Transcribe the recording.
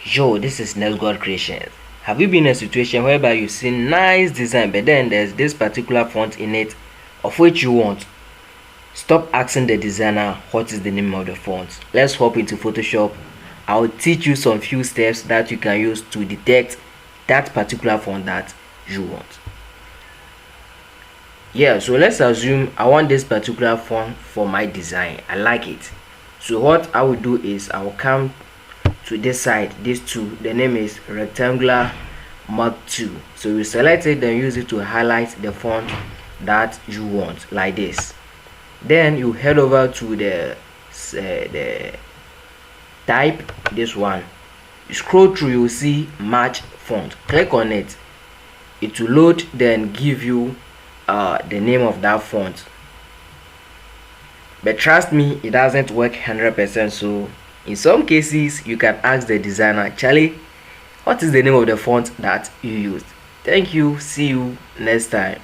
Yo, this is Next God Creations. Have you been in a situation whereby you've seen nice design, but then there's this particular font in it of which you want? Stop asking the designer what is the name of the font. Let's hop into Photoshop. I'll teach you some few steps that you can use to detect that particular font that you want. Yeah, so let's assume I want this particular font for my design. I like it. So what I will do is I will come to this side, this two, the name is rectangular mark 2. So you select it, then use it to highlight the font that you want, like this. Then you head over to the type, this one. You scroll through, you will see match font. Click on it. It will load, then give you the name of that font. But trust me, it doesn't work 100%. So in some cases, you can ask the designer, Charlie, what is the name of the font that you used? Thank you. See you next time.